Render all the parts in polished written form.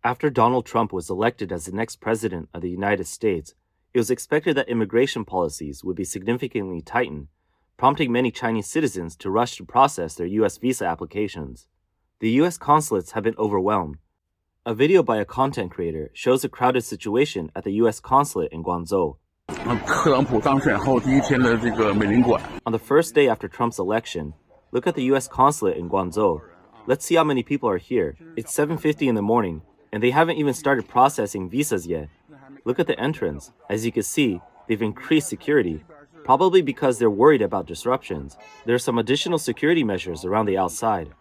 After Donald Trump was elected as the next president of the United States, it was expected that immigration policies would be significantly tightened, prompting many Chinese citizens to rush to process their U.S. visa applications. The U.S. consulates have been overwhelmed. A video by a content creator shows a crowded situation at the U.S. consulate in Guangzhou. On the first day after Trump's election, look at the U.S. consulate in Guangzhou. Let's see how many people are here. It's 7:50 in the morning, and they haven't even started processing visas yet. Look at the entrance. As you can see, they've increased security, probably because they're worried about disruptions. There are some additional security measures around the outside.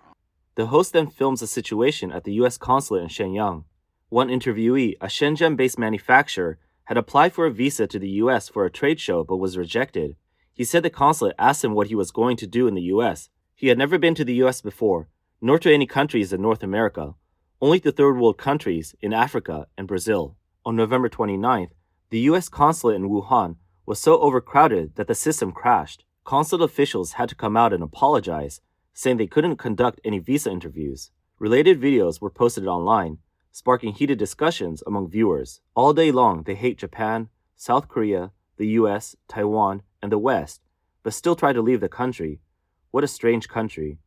The host then films the situation at the U.S. consulate in Shenyang. One interviewee, a Shenzhen-based manufacturer, had applied for a visa to the U.S. for a trade show but was rejected. He said the consulate asked him what he was going to do in the U.S. He had never been to the U.S. before, nor to any countries in North America, only to third world countries in Africa and Brazil. On November 29th, the U.S. consulate in Wuhan was so overcrowded that the system crashed. Consulate officials had to come out and apologize, saying they couldn't conduct any visa interviews. Related videos were posted online, sparking heated discussions among viewers. All day long, they hate Japan, South Korea, the US, Taiwan, and the West, but still try to leave the country. What a strange country.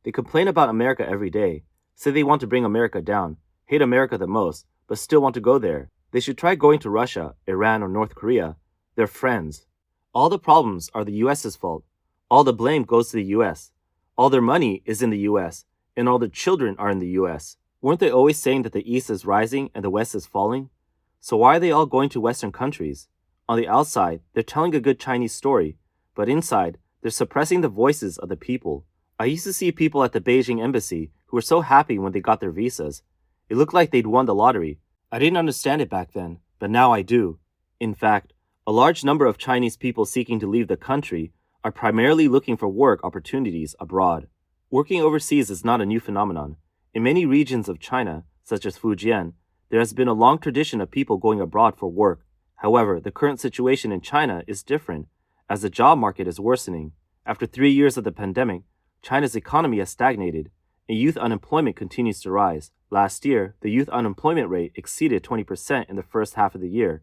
They complain about America every day, say they want to bring America down, hate America the most, but still want to go there. They should try going to Russia, Iran, or North Korea. They're friends. All the problems are the US's fault. All the blame goes to the US. All their money is in the US, and all their children are in the US. Weren't they always saying that the East is rising and the West is falling? So why are they all going to Western countries? On the outside, they're telling a good Chinese story, but inside, they're suppressing the voices of the people. I used to see people at the Beijing embassy who were so happy when they got their visas. It looked like they'd won the lottery. I didn't understand it back then, but now I do. In fact, a large number of Chinese people seeking to leave the country are primarily looking for work opportunities abroad. Working overseas is not a new phenomenon. In many regions of China, such as Fujian, there has been a long tradition of people going abroad for work. However, the current situation in China is different, as the job market is worsening. After 3 years of the pandemic, China's economy has stagnated, and youth unemployment continues to rise. Last year, the youth unemployment rate exceeded 20% in the first half of the year,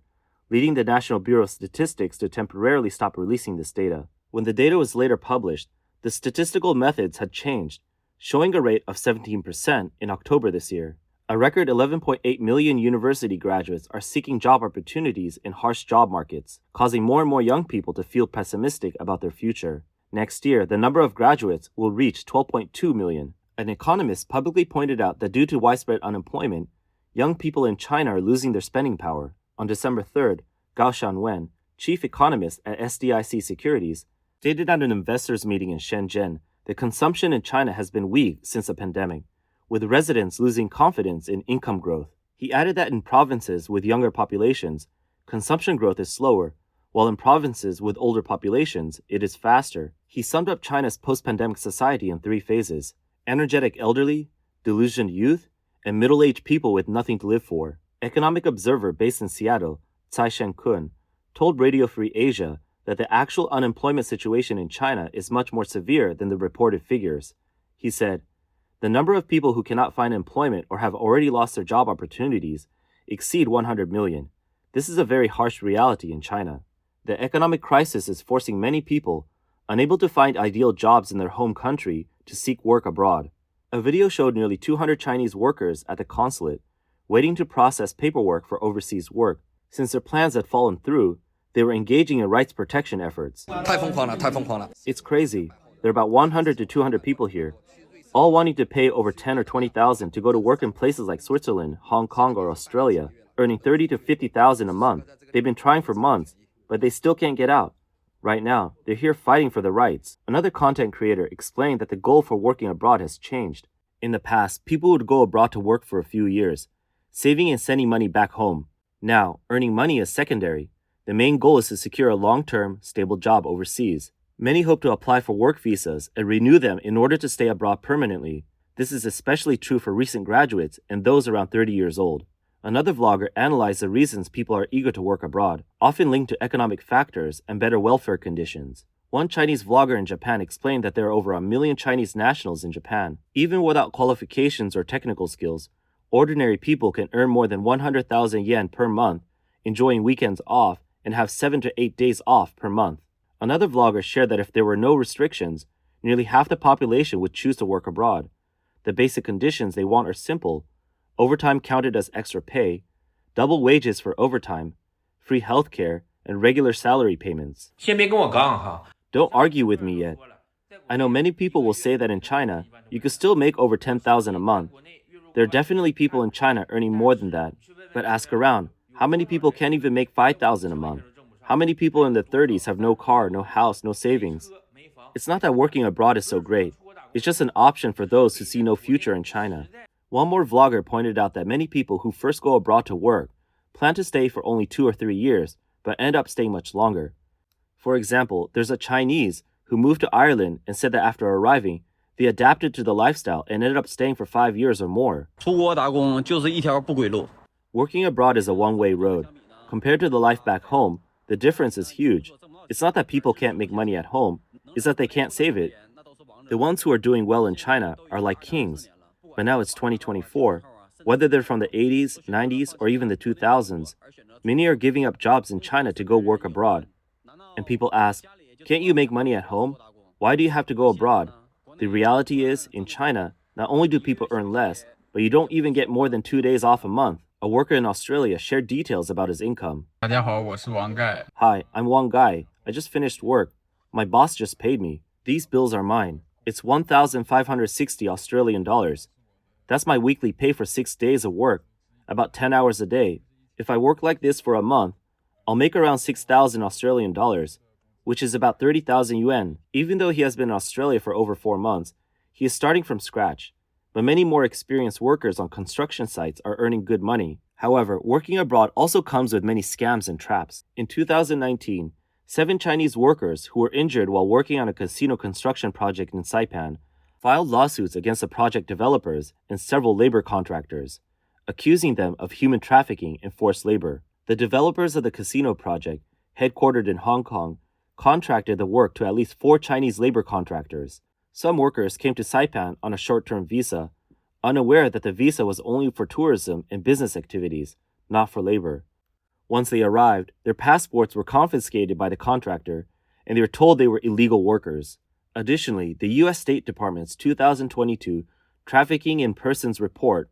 leading the National Bureau of Statistics to temporarily stop releasing this data. When the data was later published, the statistical methods had changed, showing a rate of 17% in October this year. A record 11.8 million university graduates are seeking job opportunities in harsh job markets, causing more and more young people to feel pessimistic about their future. Next year, the number of graduates will reach 12.2 million. An economist publicly pointed out that due to widespread unemployment, young people in China are losing their spending power. On December 3rd, Gao Shanwen, chief economist at SDIC Securities, stated at an investors meeting in Shenzhen that consumption in China has been weak since the pandemic, with residents losing confidence in income growth. He added that in provinces with younger populations, consumption growth is slower, while in provinces with older populations, it is faster. He summed up China's post-pandemic society in 3 phases: energetic elderly, delusioned youth, and middle-aged people with nothing to live for. Economic observer based in Seattle, Tsai Shen-kun, told Radio Free Asia that the actual unemployment situation in China is much more severe than the reported figures. He said, "The number of people who cannot find employment or have already lost their job opportunities exceed 100 million. This is a very harsh reality in China. The economic crisis is forcing many people, unable to find ideal jobs in their home country, to seek work abroad." A video showed nearly 200 Chinese workers at the consulate, waiting to process paperwork for overseas work. Since their plans had fallen through, they were engaging in rights protection efforts. It's crazy. There are about 100 to 200 people here, all wanting to pay over 10 or 20,000 to go to work in places like Switzerland, Hong Kong, or Australia, earning 30 to 50,000 a month. They've been trying for months, but they still can't get out. Right now, they're here fighting for their rights. Another content creator explained that the goal for working abroad has changed. In the past, people would go abroad to work for a few years, saving and sending money back home. Now, earning money is secondary. The main goal is to secure a long-term, stable job overseas. Many hope to apply for work visas and renew them in order to stay abroad permanently. This is especially true for recent graduates and those around 30 years old. Another vlogger analyzed the reasons people are eager to work abroad, often linked to economic factors and better welfare conditions. One Chinese vlogger in Japan explained that there are over 1 million Chinese nationals in Japan. Even without qualifications or technical skills, Ordinary people can earn more than 100,000 yen per month, enjoying weekends off, and have 7 to 8 days off per month. Another vlogger shared that if there were no restrictions, nearly half the population would choose to work abroad. The basic conditions they want are simple: overtime counted as extra pay, double wages for overtime, free healthcare, and regular salary payments. 先别跟我杠哈。 Don't argue with me yet. I know many people will say that in China, you could still make over 10,000 a month. There are definitely people in China earning more than that. But ask around, how many people can't even make 5,000 a month? How many people in their 30s have no car, no house, no savings? It's not that working abroad is so great. It's just an option for those who see no future in China. One more vlogger pointed out that many people who first go abroad to work plan to stay for only 2 or 3 years, but end up staying much longer. For example, there's a Chinese who moved to Ireland and said that after arriving, they adapted to the lifestyle and ended up staying for 5 years or more. 出国打工就是一条不归路。 Working abroad is a one-way road. Compared to the life back home, the difference is huge. It's not that people can't make money at home, it's that they can't save it. The ones who are doing well in China are like kings. But now it's 2024. Whether they're from the 80s, 90s, or even the 2000s, many are giving up jobs in China to go work abroad. And people ask, can't you make money at home? Why do you have to go abroad? The reality is, in China, not only do people earn less, but you don't even get more than 2 days off a month. A worker in Australia shared details about his income. 大家好，我是王盖。 Hi, I'm Wang Gai. I just finished work. My boss just paid me. These bills are mine. It's 1,560 Australian dollars. That's my weekly pay for 6 days of work, about 10 hours a day. If I work like this for a month, I'll make around 6,000 Australian dollars, which is about 30,000 yuan. Even though he has been in Australia for over 4 months, he is starting from scratch. But many more experienced workers on construction sites are earning good money. However, working abroad also comes with many scams and traps. In 2019, 7 Chinese workers who were injured while working on a casino construction project in Saipan filed lawsuits against the project developers and several labor contractors, accusing them of human trafficking and forced labor. The developers of the casino project, headquartered in Hong Kong, contracted the work to at least 4 Chinese labor contractors. Some workers came to Saipan on a short-term visa, unaware that the visa was only for tourism and business activities, not for labor. Once they arrived, their passports were confiscated by the contractor, and they were told they were illegal workers. Additionally, the U.S. State Department's 2022 Trafficking in Persons report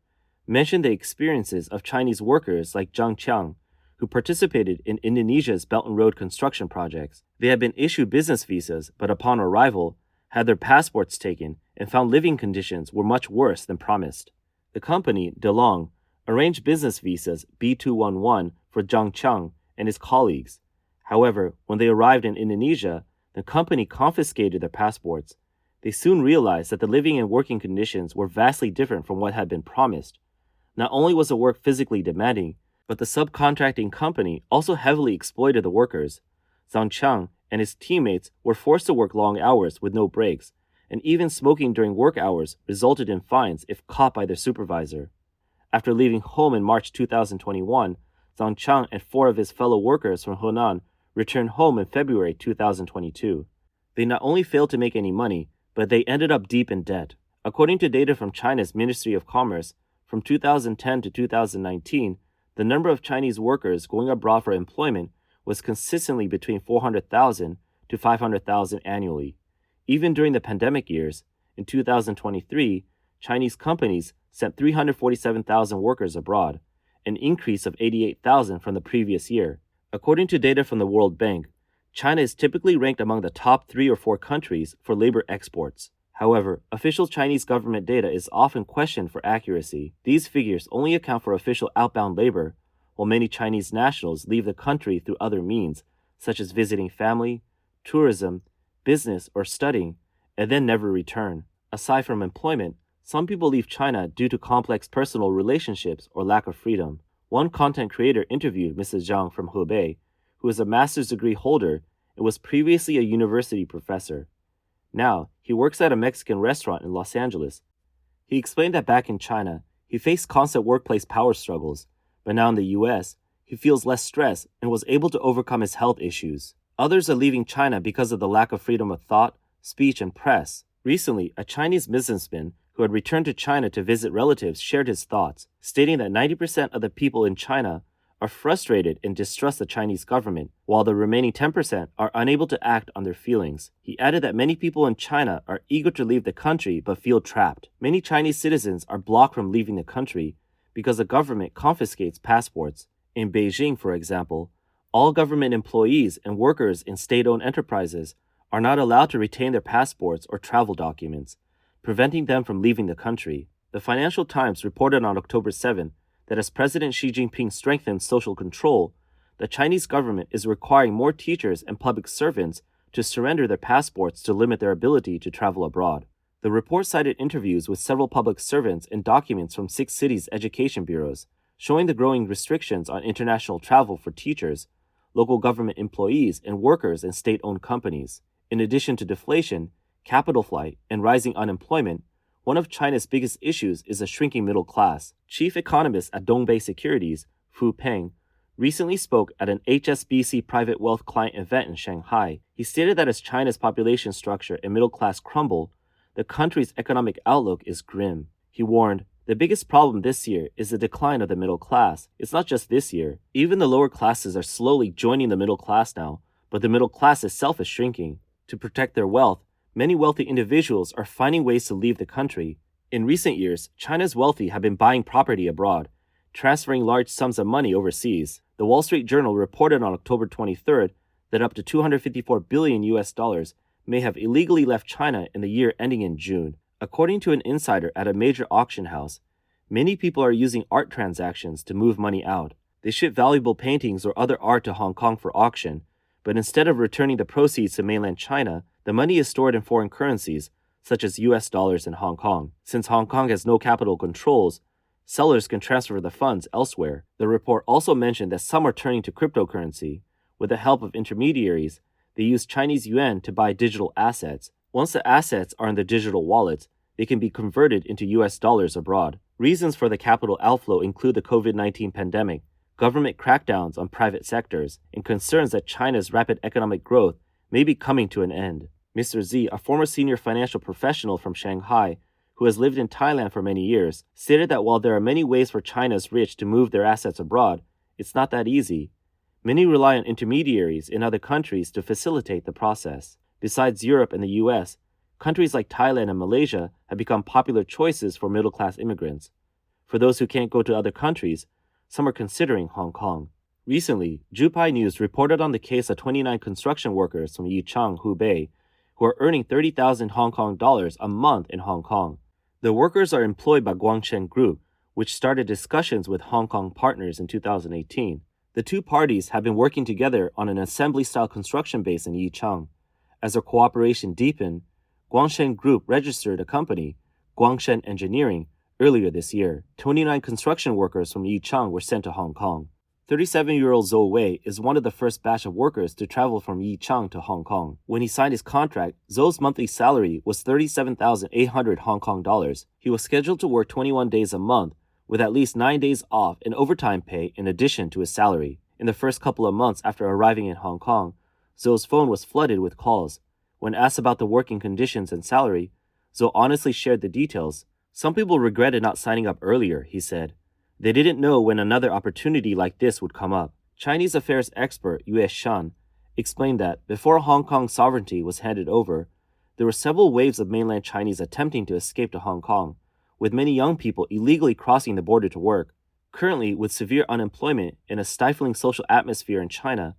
mentioned the experiences of Chinese workers like Zhang Qiang, who participated in Indonesia's Belt and Road construction projects. They had been issued business visas, but upon arrival, had their passports taken and found living conditions were much worse than promised. The company, DeLong, arranged business visas B211 for Zhang Qiang and his colleagues. However, when they arrived in Indonesia, the company confiscated their passports. They soon realized that the living and working conditions were vastly different from what had been promised. Not only was the work physically demanding, but the subcontracting company also heavily exploited the workers. Zhang Qiang and his teammates were forced to work long hours with no breaks, and even smoking during work hours resulted in fines if caught by their supervisor. After leaving home in March 2021, Zhang Qiang and 4 of his fellow workers from Hunan returned home in February 2022. They not only failed to make any money, but they ended up deep in debt. According to data from China's Ministry of Commerce, from 2010 to 2019, the number of Chinese workers going abroad for employment was consistently between 400,000 to 500,000 annually. Even during the pandemic years, in 2023, Chinese companies sent 347,000 workers abroad, an increase of 88,000 from the previous year. According to data from the World Bank, China is typically ranked among the top 3 or 4 countries for labor exports. However, official Chinese government data is often questioned for accuracy. These figures only account for official outbound labor, while many Chinese nationals leave the country through other means, such as visiting family, tourism, business, or studying, and then never return. Aside from employment, some people leave China due to complex personal relationships or lack of freedom. One content creator interviewed Mrs. Zhang from Hebei, who is a master's degree holder and was previously a university professor. Now, he works at a Mexican restaurant in Los Angeles. He explained that back in China, he faced constant workplace power struggles, but now in the US, he feels less stress and was able to overcome his health issues. Others are leaving China because of the lack of freedom of thought, speech, and press. Recently, a Chinese businessman who had returned to China to visit relatives, shared his thoughts, stating that 90% of the people in China are frustrated and distrust the Chinese government, while the remaining 10% are unable to act on their feelings. He added that many people in China are eager to leave the country but feel trapped. Many Chinese citizens are blocked from leaving the country because the government confiscates passports. In Beijing, for example, all government employees and workers in state-owned enterprises are not allowed to retain their passports or travel documents, preventing them from leaving the country. The Financial Times reported on October 7 that as President Xi Jinping strengthens social control, the Chinese government is requiring more teachers and public servants to surrender their passports to limit their ability to travel abroad. The report cited interviews with several public servants and documents from 6 cities' education bureaus, showing the growing restrictions on international travel for teachers, local government employees, and workers in state-owned companies. In addition to deflation, capital flight, and rising unemployment, one of China's biggest issues is a shrinking middle class. Chief economist at Dongbei Securities, Fu Peng, recently spoke at an HSBC private wealth client event in Shanghai. He stated that as China's population structure and middle class crumble, the country's economic outlook is grim. He warned, "The biggest problem this year is the decline of the middle class. It's not just this year. Even the lower classes are slowly joining the middle class now, but the middle class itself is shrinking. To protect their wealth, many wealthy individuals are finding ways to leave the country. In recent years, China's wealthy have been buying property abroad, transferring large sums of money overseas." The Wall Street Journal reported on October 23rd that up to $254 billion may have illegally left China in the year ending in June. According to an insider at a major auction house, many people are using art transactions to move money out. They ship valuable paintings or other art to Hong Kong for auction, but instead of returning the proceeds to mainland China, the money is stored in foreign currencies, such as US dollars in Hong Kong. Since Hong Kong has no capital controls, sellers can transfer the funds elsewhere. The report also mentioned that some are turning to cryptocurrency. With the help of intermediaries, they use Chinese yuan to buy digital assets. Once the assets are in the digital wallets, they can be converted into US dollars abroad. Reasons for the capital outflow include the COVID-19 pandemic, government crackdowns on private sectors, and concerns that China's rapid economic growth may be coming to an end. Mr. Z, a former senior financial professional from Shanghai, who has lived in Thailand for many years, stated that while there are many ways for China's rich to move their assets abroad, it's not that easy. Many rely on intermediaries in other countries to facilitate the process. Besides Europe and the US, countries like Thailand and Malaysia have become popular choices for middle-class immigrants. For those who can't go to other countries, some are considering Hong Kong. Recently, Jupai News reported on the case of 29 construction workers from Yichang, Hubei, who are earning 30,000 Hong Kong dollars a month in Hong Kong. The workers are employed by Guangzhou Group, which started discussions with Hong Kong partners in 2018. The two parties have been working together on an assembly-style construction base in Yichang. As their cooperation deepened, Guangzhou Group registered a company, Guangzhou Engineering, earlier this year. 29 construction workers from Yichang were sent to Hong Kong. 37-year-old Zhou Wei is one of the first batch of workers to travel from Yichang to Hong Kong. When he signed his contract, Zhou's monthly salary was 37,800 Hong Kong dollars. He was scheduled to work 21 days a month, with at least 9 days off and overtime pay in addition to his salary. In the first couple of months after arriving in Hong Kong, Zhou's phone was flooded with calls. When asked about the working conditions and salary, Zhou honestly shared the details. "Some people regretted not signing up earlier," he said. "They didn't know when another opportunity like this would come up." Chinese affairs expert Yue Shan explained that before Hong Kong's sovereignty was handed over, there were several waves of mainland Chinese attempting to escape to Hong Kong, with many young people illegally crossing the border to work. Currently, with severe unemployment and a stifling social atmosphere in China,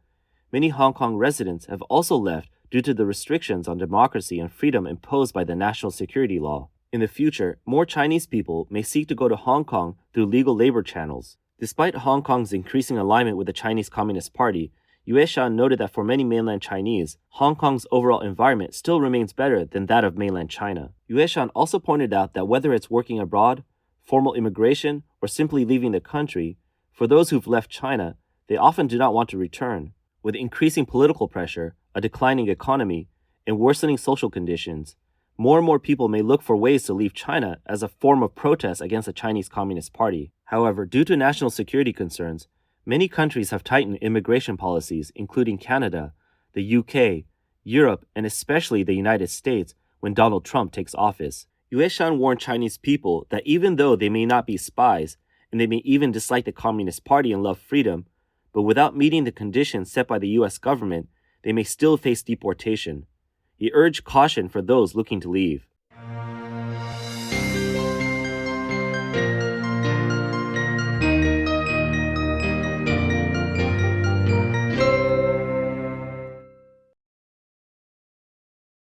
many Hong Kong residents have also left due to the restrictions on democracy and freedom imposed by the national security law. In the future, more Chinese people may seek to go to Hong Kong through legal labor channels. Despite Hong Kong's increasing alignment with the Chinese Communist Party, Yue Shan noted that for many mainland Chinese, Hong Kong's overall environment still remains better than that of mainland China. Yue Shan also pointed out that whether it's working abroad, formal immigration, or simply leaving the country, for those who've left China, they often do not want to return. With increasing political pressure, a declining economy, and worsening social conditions, more and more people may look for ways to leave China as a form of protest against the Chinese Communist Party. However, due to national security concerns, many countries have tightened immigration policies, including Canada, the UK, Europe, and especially the United States when Donald Trump takes office. Yue Shan warned Chinese people that even though they may not be spies, and they may even dislike the Communist Party and love freedom, but without meeting the conditions set by the US government, they may still face deportation. He urged caution for those looking to leave.